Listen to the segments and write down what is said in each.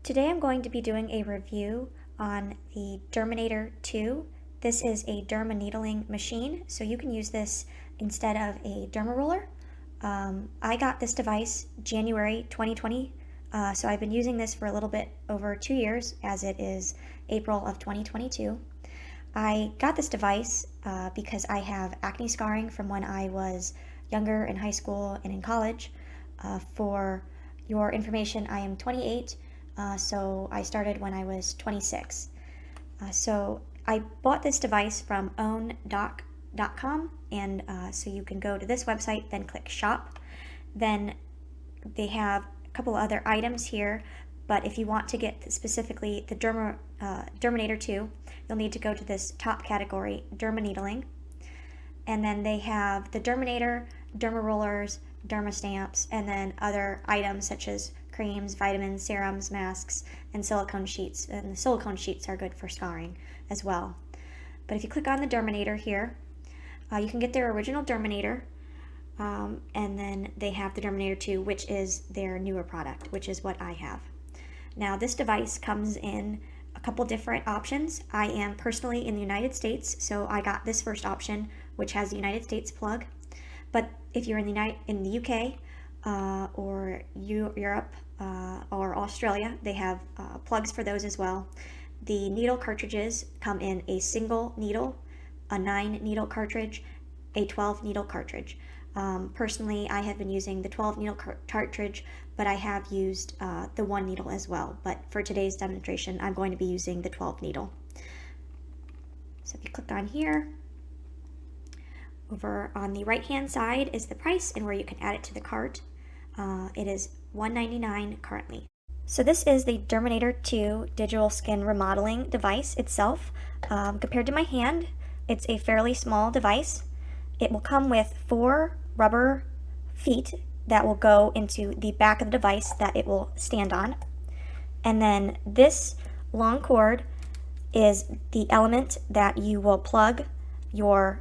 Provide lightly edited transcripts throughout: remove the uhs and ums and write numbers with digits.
Today I'm going to be doing a review on the Derminator 2. This is a Dermaneedling machine, so you can use this instead of a derma roller. I got this device January 2020, so I've been using this for a little bit over 2 years, as it is April of 2022. I got this device because I have acne scarring from when I was younger in high school and in college. For your information, I am 28. So I started when I was 26. So I bought this device from owndoc.com, and so you can go to this website, then click shop. Then they have a couple other items here, but if you want to get specifically the Derminator 2, you'll need to go to this top category, Dermaneedling. And then they have the Derminator, derma rollers, derma stamps, and then other items such as creams, vitamins, serums, masks, and silicone sheets. And the silicone sheets are good for scarring as well. But if you click on the Derminator here, you can get their original Derminator, and then they have the Derminator 2, which is their newer product, which is what I have. Now this device comes in a couple different options. I am personally in the United States, so I got this first option, which has the United States plug. But if you're in the UK or Europe or Australia, they have plugs for those as well. The needle cartridges come in a single needle, a 9 needle cartridge, a 12 needle cartridge. Personally, I have been using the 12 needle cartridge, but I have used the 1 needle as well. But for today's demonstration, I'm going to be using the 12 needle. So if you click on here, over on the right hand side is the price and where you can add it to the cart. It is $1.99 currently. So this is the Derminator 2 digital skin remodeling device itself. Compared to my hand, it's a fairly small device. It will come with 4 rubber feet that will go into the back of the device that it will stand on. And then this long cord is the element that you will plug your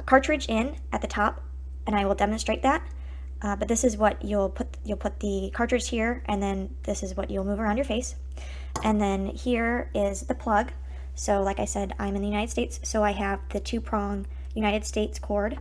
cartridge in at the top, and I will demonstrate that. But this is what you'll put the cartridge here, and then this is what you'll move around your face. And then here is the plug. So like I said, I'm in the United States, so I have the 2-prong United States cord,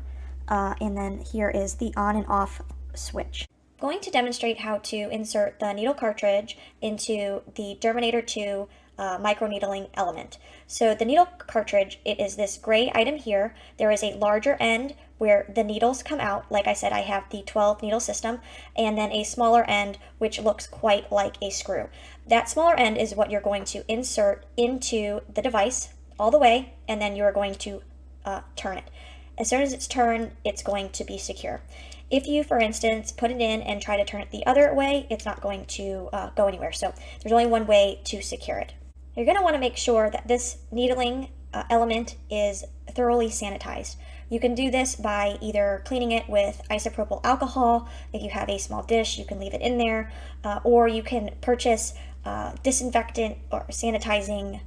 and then here is the on and off switch. I'm going to demonstrate how to insert the needle cartridge into the Derminator 2 microneedling element. So the needle cartridge, it is this gray item here. There is a larger end where the needles come out. Like I said, I have the 12 needle system, and then a smaller end which looks quite like a screw. That smaller end is what you're going to insert into the device all the way, and then you're going to turn it. As soon as it's turned, it's going to be secure. If you, for instance, put it in and try to turn it the other way, it's not going to go anywhere. So there's only one way to secure it. You're going to want to make sure that this needling element is thoroughly sanitized. You can do this by either cleaning it with isopropyl alcohol. If you have a small dish, you can leave it in there, or you can purchase disinfectant or sanitizing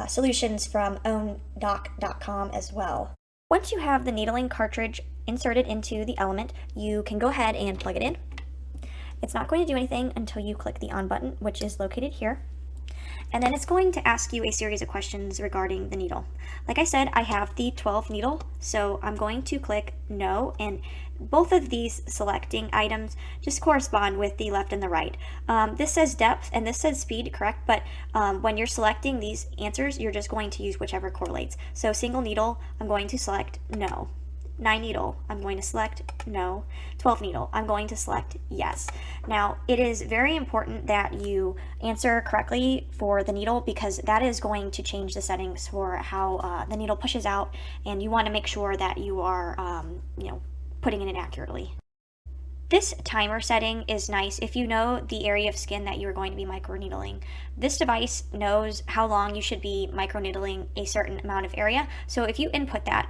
solutions from owndoc.com as well. Once you have the needling cartridge inserted into the element, you can go ahead and plug it in. It's not going to do anything until you click the on button, which is located here. And then it's going to ask you a series of questions regarding the needle. Like I said, I have the 12 needle, so I'm going to click no, and both of these selecting items just correspond with the left and the right. This says depth and this says speed, correct? But when you're selecting these answers, you're just going to use whichever correlates. So single needle, I'm going to select no. 9 needle, I'm going to select no. 12 needle, I'm going to select yes. Now, it is very important that you answer correctly for the needle, because that is going to change the settings for how the needle pushes out, and you want to make sure that you are putting it in accurately. This timer setting is nice if you know the area of skin that you're going to be microneedling. This device knows how long you should be microneedling a certain amount of area, so if you input that,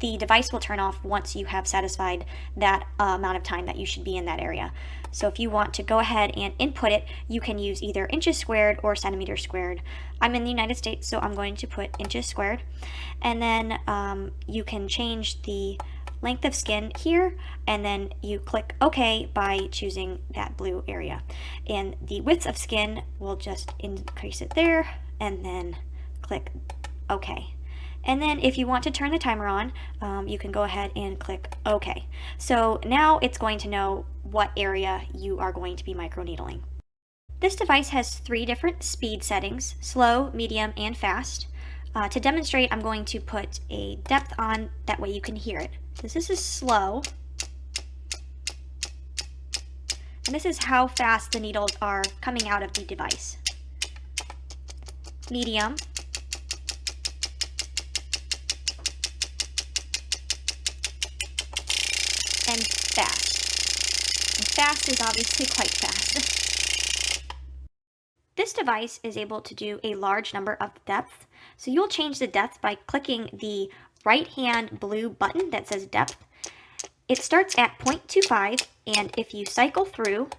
the device will turn off once you have satisfied that amount of time that you should be in that area. So if you want to go ahead and input it, you can use either inches squared or centimeters squared. I'm in the United States, so I'm going to put inches squared. And then you can change the length of skin here, and then you click OK by choosing that blue area. And the width of skin, we'll just increase it there, and then click OK. And then if you want to turn the timer on, you can go ahead and click OK. So now it's going to know what area you are going to be microneedling. This device has 3 different speed settings: slow, medium, and fast. To demonstrate, I'm going to put a depth on, that way you can hear it. So this is slow, and this is how fast the needles are coming out of the device. Medium, and fast. And fast is obviously quite fast. This device is able to do a large number of depths, so you'll change the depth by clicking the right-hand blue button that says depth. It starts at 0.25, and if you cycle through,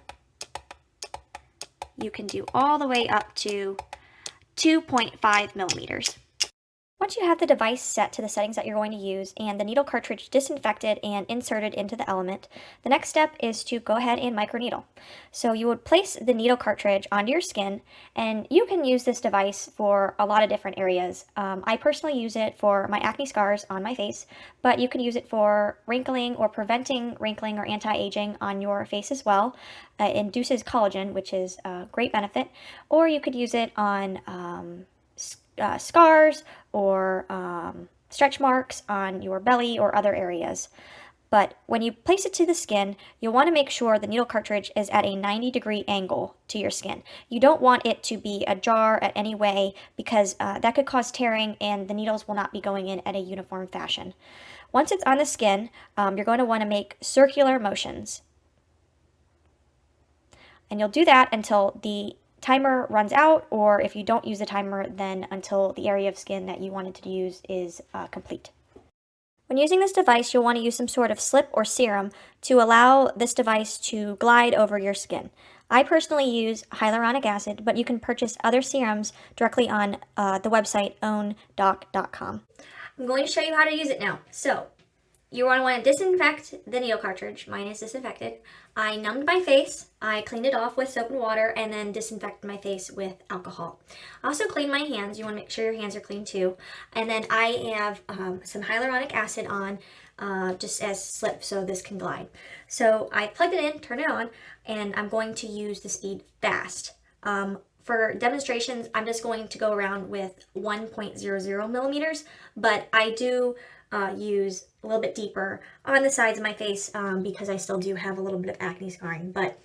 you can do all the way up to 2.5 millimeters. Once you have the device set to the settings that you're going to use and the needle cartridge disinfected and inserted into the element, the next step is to go ahead and microneedle. So you would place the needle cartridge onto your skin, and you can use this device for a lot of different areas. I personally use it for my acne scars on my face, but you can use it for wrinkling or preventing wrinkling or anti-aging on your face as well. It induces collagen, which is a great benefit, or you could use it on scars or stretch marks on your belly or other areas. But when you place it to the skin, you'll want to make sure the needle cartridge is at a 90-degree angle to your skin. You don't want it to be ajar at any way, because that could cause tearing and the needles will not be going in at a uniform fashion. Once it's on the skin, you're going to want to make circular motions. And you'll do that until the timer runs out, or if you don't use the timer, then until the area of skin that you wanted to use is complete. When using this device, you'll want to use some sort of slip or serum to allow this device to glide over your skin. I personally use hyaluronic acid, but you can purchase other serums directly on the website owndoc.com. I'm going to show you how to use it now. So you want to disinfect the needle cartridge. Mine is disinfected. I numbed my face, I cleaned it off with soap and water, and then disinfected my face with alcohol. I also cleaned my hands. You want to make sure your hands are clean too. And then I have some hyaluronic acid on just as slip so this can glide. So I plugged it in, turned it on, and I'm going to use the speed fast. For demonstrations, I'm just going to go around with 1.00 millimeters, but I do use a little bit deeper on the sides of my face because I still do have a little bit of acne scarring. But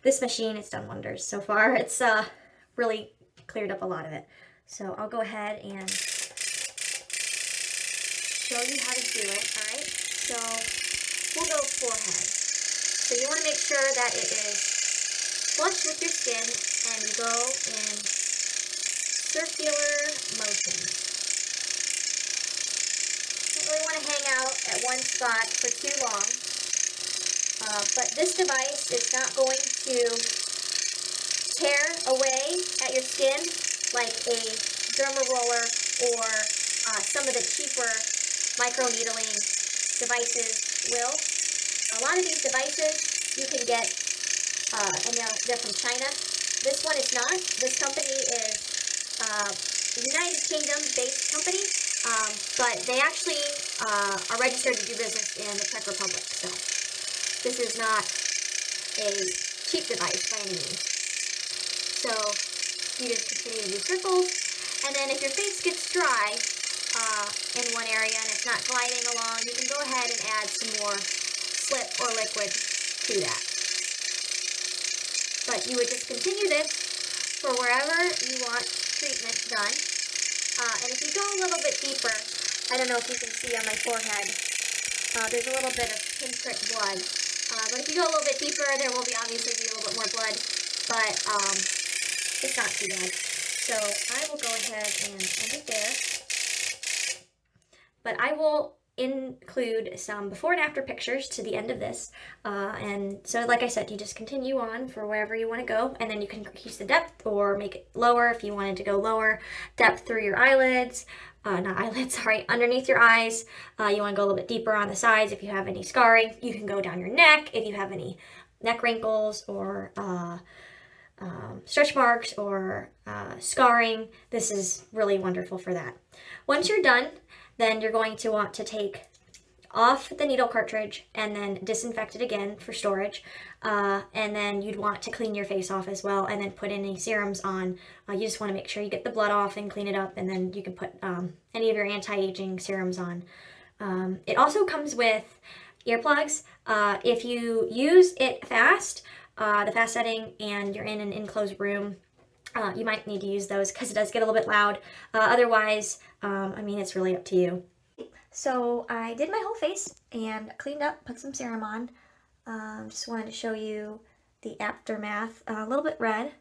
this machine, it's done wonders so far. It's really cleared up a lot of it. So I'll go ahead and show you how to do it. All right, so we'll go forehead. So you want to make sure that it is flush with your skin, and you go in circular motions. Really want to hang out at one spot for too long, but this device is not going to tear away at your skin like a derma roller or some of the cheaper microneedling devices will. A lot of these devices you can get, and they're from China. This one is not. This company is United Kingdom-based company. But they actually are registered to do business in the Czech Republic, so this is not a cheap device by any means. So you just continue to do circles, and then if your face gets dry in one area and it's not gliding along, you can go ahead and add some more slip or liquid to that. But you would just continue this for wherever you want treatment done. And if you go a little bit deeper, I don't know if you can see on my forehead, there's a little bit of pinprick blood. But if you go a little bit deeper, there will obviously be a little bit more blood, but it's not too bad. So I will go ahead and end it there. But I will include some before and after pictures to the end of this. And so like I said, you just continue on for wherever you want to go, and then you can increase the depth or make it lower if you wanted to go lower depth through your eyelids not eyelids, sorry, underneath your eyes. You want to go a little bit deeper on the sides if you have any scarring. You can go down your neck if you have any neck wrinkles or stretch marks or scarring. This is really wonderful for that. Once you're done, then you're going to want to take off the needle cartridge and then disinfect it again for storage. And then you'd want to clean your face off as well and then put any serums on. You just want to make sure you get the blood off and clean it up, and then you can put any of your anti-aging serums on. It also comes with earplugs. If you use it fast, the fast setting, and you're in an enclosed room, you might need to use those because it does get a little bit loud. Otherwise, I mean, it's really up to you. So I did my whole face and cleaned up, put some serum on. Just wanted to show you the aftermath. A little bit red.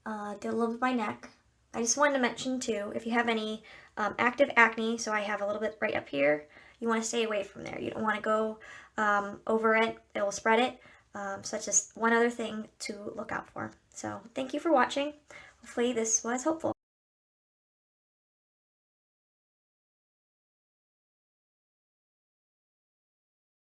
Did a little bit of my neck. I just wanted to mention too, if you have any active acne, so I have a little bit right up here, you want to stay away from there. You don't want to go over it. It will spread it. So that's just one other thing to look out for. So thank you for watching. Hopefully this was helpful.